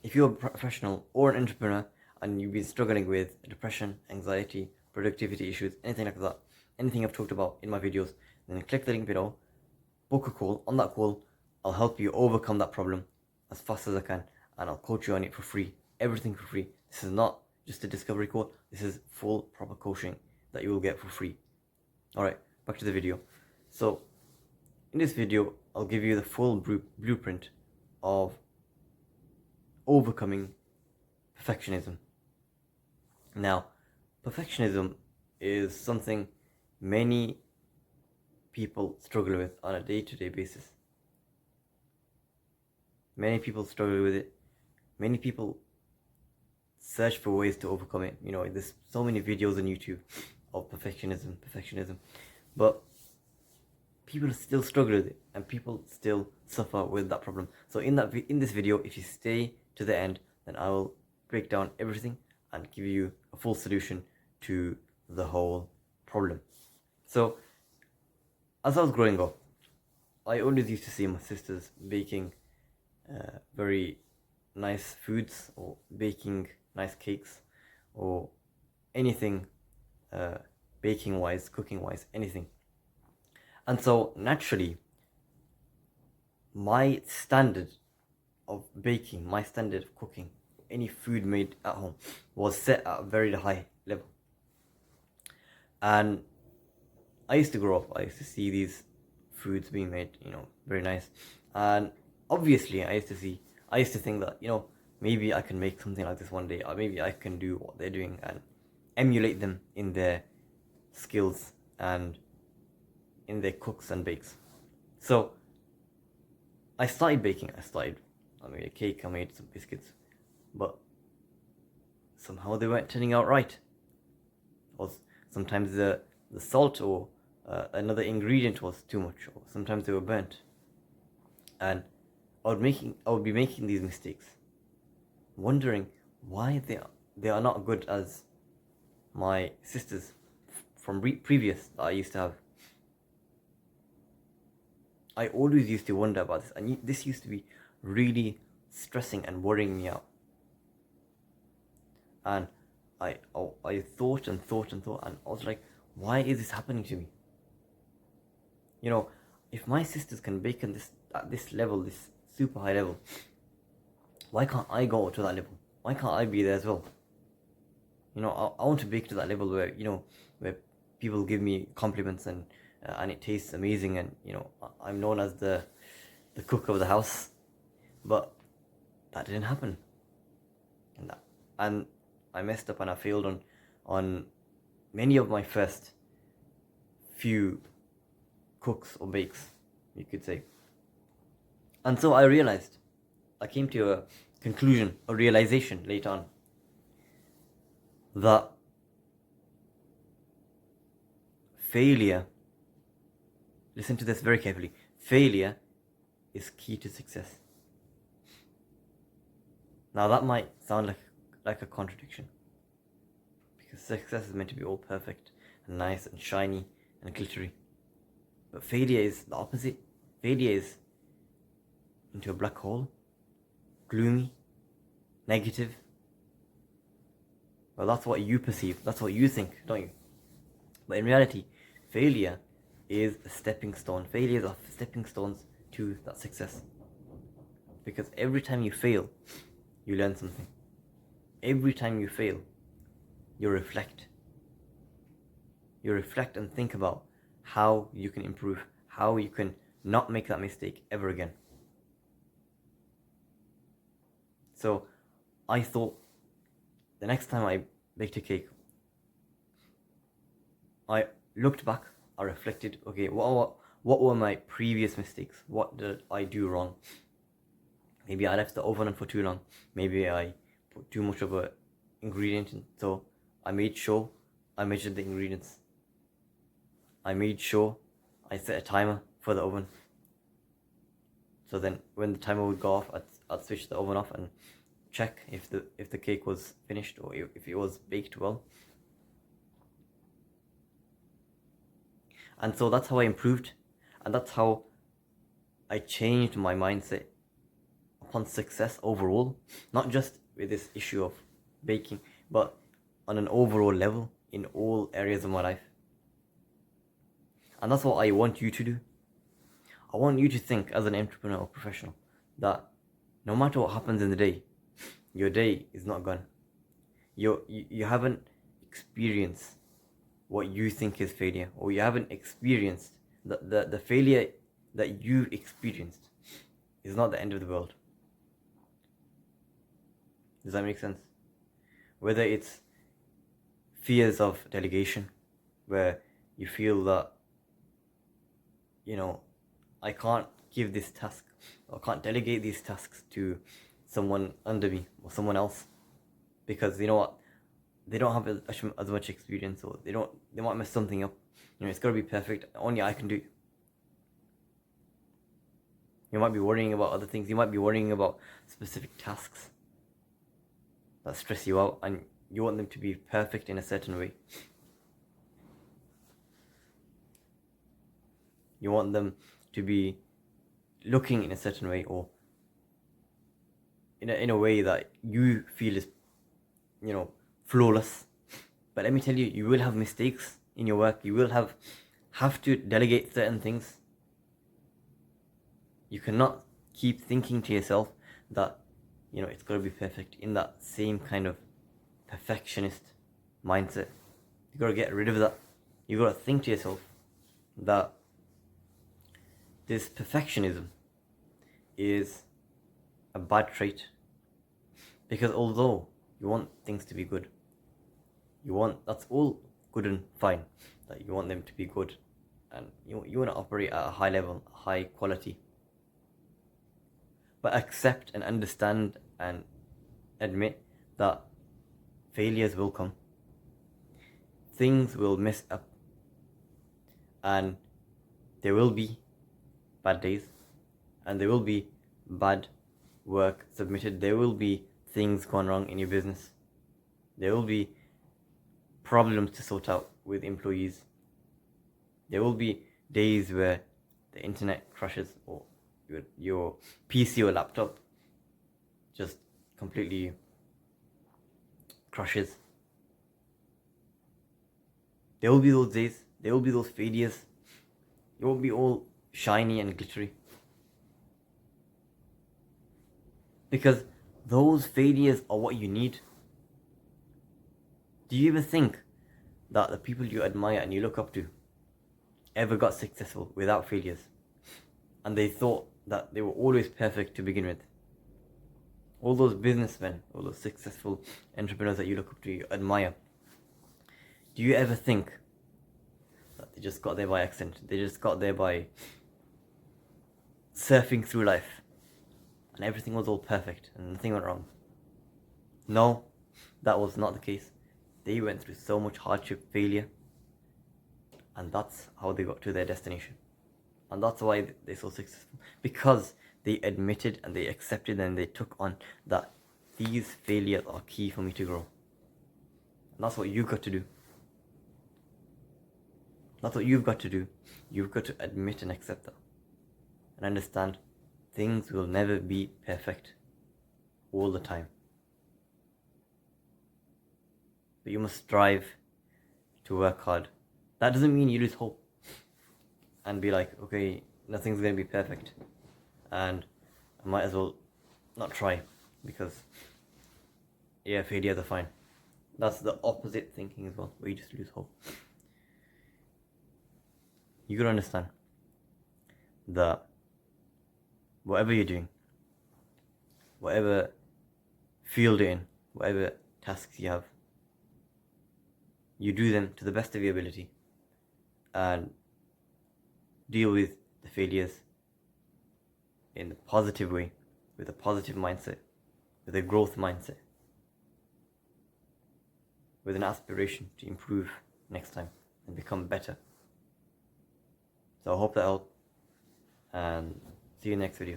if you're a professional or an entrepreneur and you've been struggling with depression, anxiety, productivity issues, anything like that, anything I've talked about in my videos, then click the link below, book a call. On that call, I'll help you overcome that problem as fast as I can, and I'll coach you on it for free. Everything for free. This is not just a discovery call. This is full proper coaching that you will get for free. Alright, back to the video. So, in this video, I'll give you the full blueprint of overcoming perfectionism. Now, perfectionism is something many people struggle with on a day-to-day basis. Many people struggle with it. Many people search for ways to overcome it. You know, there's so many videos on YouTube of perfectionism, but people still struggle with it, and people still suffer with that problem. So in this video, if you stay to the end, then I will break down everything and give you a full solution to the whole problem. So, as I was growing up, I always used to see my sisters baking very nice foods, or baking nice cakes, or anything baking wise, cooking wise, anything. And so naturally, my standard of baking, my standard of cooking, any food made at home, was set at a very high level. And I used to grow up, I used to see these foods being made, you know, very nice. And obviously I used to think that, you know, maybe I can make something like this one day, or maybe I can do what they're doing and emulate them in their skills and in their cooks and bakes. So I started baking. I made a cake, I made some biscuits, but somehow they weren't turning out right. Or sometimes the salt or another ingredient was too much, or sometimes they were burnt. And I would be making these mistakes, wondering why they are not good as my sisters from previous that I used to have. I always used to wonder about this, and this used to be really stressing and worrying me out. And I thought and I was like, why is this happening to me? You know, if my sisters can bake at this level, this super high level, why can't I go to that level? Why can't I be there as well? You know, I want to bake to that level where, you know, where people give me compliments and it tastes amazing, and, you know, I'm known as the cook of the house. But that didn't happen, and I messed up and I failed on many of my first few cooks or bakes, you could say. And so I came to a conclusion, a realization later on, that failure, listen to this very carefully, failure is key to success. Now that might sound like a contradiction, because success is meant to be all perfect and nice and shiny and glittery. But failure is the opposite. Failure is into a black hole, gloomy, negative. Well, that's what you perceive, that's what you think, don't you? But in reality, failure is a stepping stone. Failures are stepping stones to that success. Because every time you fail, you learn something. Every time you fail, you reflect. You reflect and think about how you can improve, how you can not make that mistake ever again. So I thought, the next time I baked a cake, I looked back, I reflected, okay, what were my previous mistakes? What did I do wrong? Maybe I left the oven on for too long. Maybe I put too much of a ingredient in. So I made sure I measured the ingredients. I made sure I set a timer for the oven. So then when the timer would go off, I'd switch the oven off and check if the cake was finished, or if it was baked well. And so that's how I improved, and that's how I changed my mindset upon success overall, not just with this issue of baking, but on an overall level in all areas of my life. And that's what I want you to do. I want you to think as an entrepreneur or professional that no matter what happens in the day, your day is not gone. You haven't experienced what you think is failure, or you haven't experienced the failure that you experienced is not the end of the world. Does that make sense? Whether it's fears of delegation, where you feel that, I can't give this task, or can't delegate these tasks to someone under me or someone else, because you know what, they don't have as much experience, or they might mess something up. It's got to be perfect, only I can do it. You might be worrying about other things. You might be worrying about specific tasks that stress you out, and you want them to be perfect in a certain way. You want them to be looking in a certain way, or in a way that you feel is, flawless. But let me tell you, you will have mistakes in your work. You will have to delegate certain things. You cannot keep thinking to yourself that, it's got to be perfect in that same kind of perfectionist mindset. You got to get rid of that. You got to think to yourself that this perfectionism is a bad trait. Because although you want things to be good, that's all good and fine, that you want them to be good, and you want to operate at a high level, high quality. But accept and understand and admit that failures will come. Things will mess up, and there will be bad days, and there will be bad work submitted. There will be things gone wrong in your business. There will be problems to sort out with employees. There will be days where the internet crashes, or your PC or laptop just completely crashes. There will be those days. There will be those failures. It won't be all shiny and glittery. Because those failures are what you need. Do you ever think that the people you admire and you look up to ever got successful without failures? And they thought that they were always perfect to begin with. All those businessmen, all those successful entrepreneurs that you look up to, you admire, do you ever think that they just got there by accident? They just got there by surfing through life, and everything was all perfect and nothing went wrong? No, that was not the case. They went through so much hardship, failure, and that's how they got to their destination. And that's why they're so successful, because they admitted and they accepted and they took on that these failures are key for me to grow. And that's what you've got to do. That's what you've got to do. You've got to admit and accept that, and understand things will never be perfect all the time. But you must strive to work hard. That doesn't mean you lose hope and be like, okay, nothing's going to be perfect, and I might as well not try, because failures are fine. That's the opposite thinking as well, where you just lose hope. You gotta understand that whatever you're doing, whatever field you're in, whatever tasks you have, you do them to the best of your ability, and deal with the failures in a positive way, with a positive mindset, with a growth mindset, with an aspiration to improve next time and become better. So I hope that helped, and see you next video.